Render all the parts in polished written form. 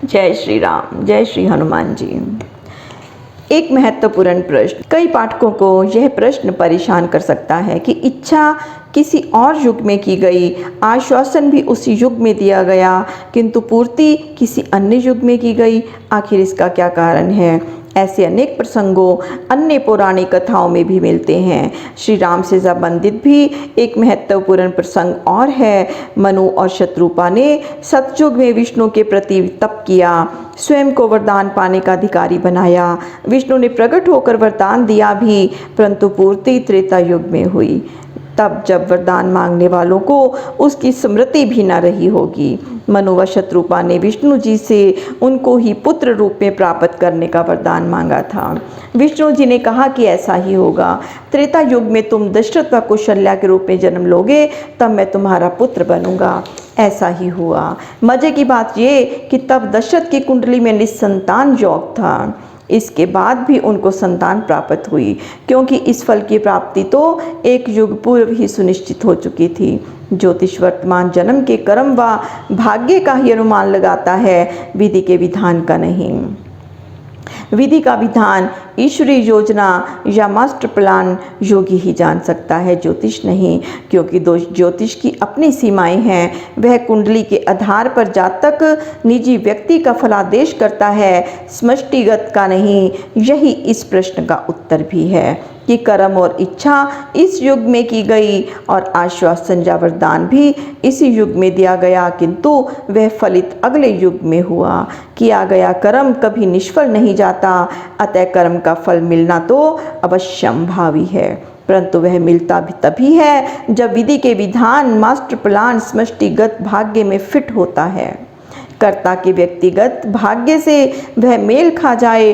जय श्री राम, जय श्री हनुमान जी। एक महत्वपूर्ण प्रश्न। कई पाठकों को यह प्रश्न परेशान कर सकता है कि इच्छा किसी और युग में की गई, आश्वासन भी उसी युग में दिया गया, किंतु पूर्ति किसी अन्य युग में की गई। आखिर इसका क्या कारण है? ऐसे अनेक प्रसंगों अन्य पौराणिक कथाओं में भी मिलते हैं। श्री राम से संबंधित भी एक महत्वपूर्ण प्रसंग और है। मनु और शत्रुपा ने सतयुग में विष्णु के प्रति तप किया, स्वयं को वरदान पाने का अधिकारी बनाया। विष्णु ने प्रकट होकर वरदान दिया भी, परंतु पूर्ति त्रेता युग में हुई, तब जब वरदान मांगने वालों को उसकी स्मृति भी न रही होगी। मनु व शत्रुपा ने विष्णु जी से उनको ही पुत्र रूप में प्राप्त करने का वरदान मांगा था। विष्णु जी ने कहा कि ऐसा ही होगा, त्रेता युग में तुम दशरथ व कौशल्या के रूप में जन्म लोगे, तब मैं तुम्हारा पुत्र बनूंगा। ऐसा ही हुआ। मजे की बात ये कि तब दशरथ की कुंडली में निस्संतान योग था। इसके बाद भी उनको संतान प्राप्त हुई, क्योंकि इस फल की प्राप्ति तो एक युग पूर्व ही सुनिश्चित हो चुकी थी। ज्योतिष वर्तमान जन्म के कर्म व भाग्य का ही अनुमान लगाता है, विधि के विधान का नहीं। विधि का विधान ईश्वरीय योजना या मास्टर प्लान योगी ही जान सकता है, ज्योतिष नहीं, क्योंकि ज्योतिष की अपनी सीमाएं हैं। वह कुंडली के आधार पर जातक निजी व्यक्ति का फलादेश करता है, समष्टिगत का नहीं। यही इस प्रश्न का उत्तर भी है कि कर्म और इच्छा इस युग में की गई और आश्वासन या वरदान भी इसी युग में दिया गया, किंतु वह फलित अगले युग में हुआ। किया गया कर्म कभी निष्फल नहीं जाता, अतः कर्म का फल मिलना तो अवश्यंभावी है, परंतु वह मिलता भी तभी है जब विधि के विधान मास्टर प्लान समष्टिगत भाग्य में फिट होता है। कर्ता के व्यक्तिगत भाग्य से वह मेल खा जाए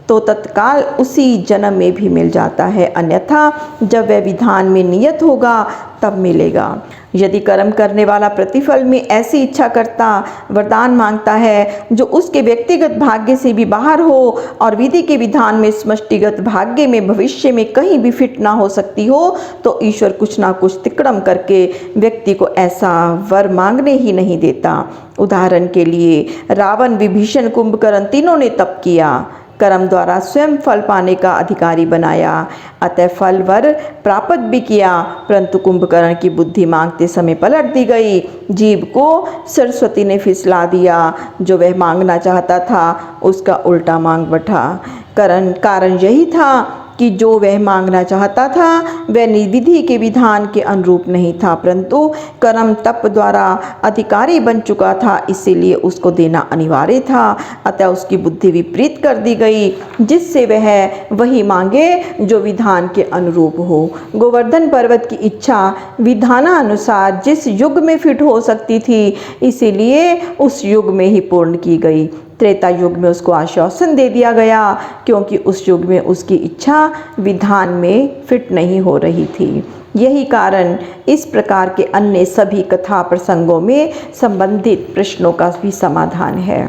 तो तत्काल उसी जन्म में भी मिल जाता है, अन्यथा जब वह विधान में नियत होगा तब मिलेगा। यदि कर्म करने वाला प्रतिफल में ऐसी इच्छा करता वरदान मांगता है जो उसके व्यक्तिगत भाग्य से भी बाहर हो और विधि के विधान में समष्टिगत भाग्य में भविष्य में कहीं भी फिट ना हो सकती हो, तो ईश्वर कुछ ना कुछ तिकड़म करके व्यक्ति को ऐसा वर मांगने ही नहीं देता। उदाहरण के लिए रावण, विभीषण, कुंभकर्ण तीनों ने तप किया, कर्म द्वारा स्वयं फल पाने का अधिकारी बनाया, अतः फल वर प्राप्त भी किया, परंतु कुंभकर्ण की बुद्धि मांगते समय पलट दी गई। जीव को सरस्वती ने फिसला दिया, जो वह मांगना चाहता था उसका उल्टा मांग बैठा। कारण यही था कि जो वह मांगना चाहता था वह विधि के विधान के अनुरूप नहीं था, परंतु कर्म तप द्वारा अधिकारी बन चुका था, इसीलिए उसको देना अनिवार्य था। अतः उसकी बुद्धि विपरीत कर दी गई, जिससे वह वही मांगे जो विधान के अनुरूप हो। गोवर्धन पर्वत की इच्छा विधानानुसार जिस युग में फिट हो सकती थी, इसीलिए उस युग में ही पूर्ण की गई। त्रेता युग में उसको आश्वासन दे दिया गया, क्योंकि उस युग में उसकी इच्छा विधान में फिट नहीं हो रही थी। यही कारण इस प्रकार के अन्य सभी कथा प्रसंगों में संबंधित प्रश्नों का भी समाधान है।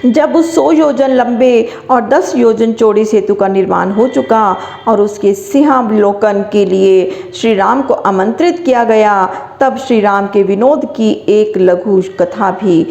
जब उस 100 योजन लंबे और 10 योजन चौड़े सेतु का निर्माण हो चुका और उसके सिंहावलोकन के लिए श्री राम को आमंत्रित किया गया, तब श्री राम के विनोद की एक लघु कथा भी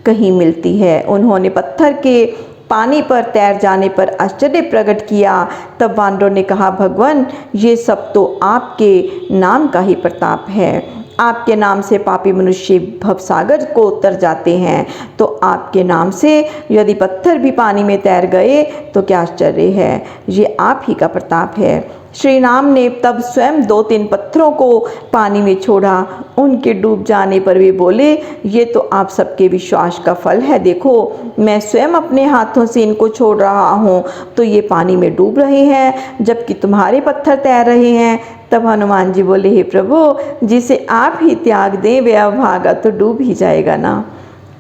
कहीं मिलती है। उन्होंने पत्थर के पानी पर तैर जाने पर आश्चर्य प्रकट किया। तब वानरों ने कहा, भगवान, ये सब तो आपके नाम का ही प्रताप है। आपके नाम से पापी मनुष्य भवसागर को उतर जाते हैं, तो आपके नाम से यदि पत्थर भी पानी में तैर गए तो क्या आश्चर्य है। ये आप ही का प्रताप है। श्री राम ने तब स्वयं 2-3 पत्थरों को पानी में छोड़ा। उनके डूब जाने पर वे बोले, ये तो आप सबके विश्वास का फल है। देखो, मैं स्वयं अपने हाथों से इनको छोड़ रहा हूँ तो ये पानी में डूब रहे हैं, जबकि तुम्हारे पत्थर तैर रहे हैं। तब हनुमान जी बोले, हे प्रभु, जिसे आप ही त्याग दें वह अभागा तो डूब ही जाएगा ना।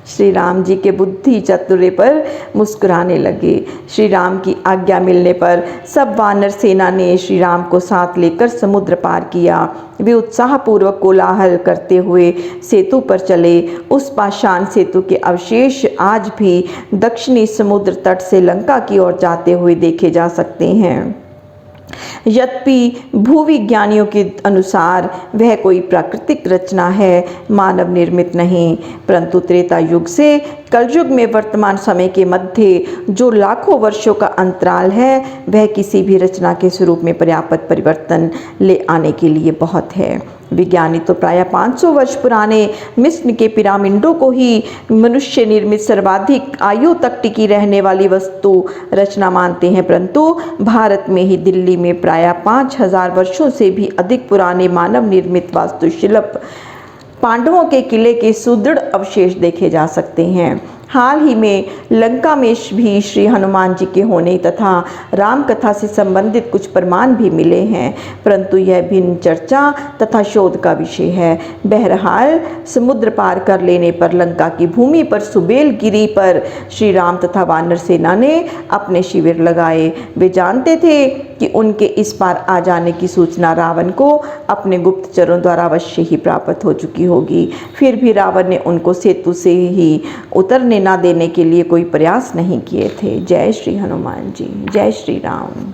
श्री राम जी के बुद्धि चतुर्य पर मुस्कुराने लगे। श्री राम की आज्ञा मिलने पर सब वानर सेना ने श्री राम को साथ लेकर समुद्र पार किया। वे उत्साहपूर्वक कोलाहल करते हुए सेतु पर चले। उस पाषाण सेतु के अवशेष आज भी दक्षिणी समुद्र तट से लंका की ओर जाते हुए देखे जा सकते हैं। यद्यपि भूविज्ञानियों के अनुसार वह कोई प्राकृतिक रचना है, मानव निर्मित नहीं, परंतु त्रेता युग से कलयुग में वर्तमान समय के मध्य जो लाखों वर्षों का अंतराल है वह किसी भी रचना के स्वरूप में पर्याप्त परिवर्तन ले आने के लिए बहुत है। विज्ञानी तो प्रायः 500 वर्ष पुराने मिस्र के पिरामिडों को ही मनुष्य निर्मित सर्वाधिक आयु तक टिकी रहने वाली वस्तु रचना मानते हैं, परंतु भारत में ही दिल्ली में प्रायः 5000 वर्षों से भी अधिक पुराने मानव निर्मित वास्तुशिल्प पांडवों के किले के सुदृढ़ अवशेष देखे जा सकते हैं। हाल ही में लंका में भी श्री हनुमान जी के होने तथा राम कथा से संबंधित कुछ प्रमाण भी मिले हैं, परंतु यह भिन्न चर्चा तथा शोध का विषय है। बहरहाल समुद्र पार कर लेने पर लंका की भूमि पर सुबेल गिरी पर श्री राम तथा वानर सेना ने अपने शिविर लगाए। वे जानते थे कि उनके इस पार आ जाने की सूचना रावण को अपने गुप्तचरों द्वारा अवश्य ही प्राप्त हो चुकी होगी। फिर भी रावण ने उनको सेतु से ही उतरने ना देने के लिए कोई प्रयास नहीं किए थे। जय श्री हनुमान जी, जय श्री राम।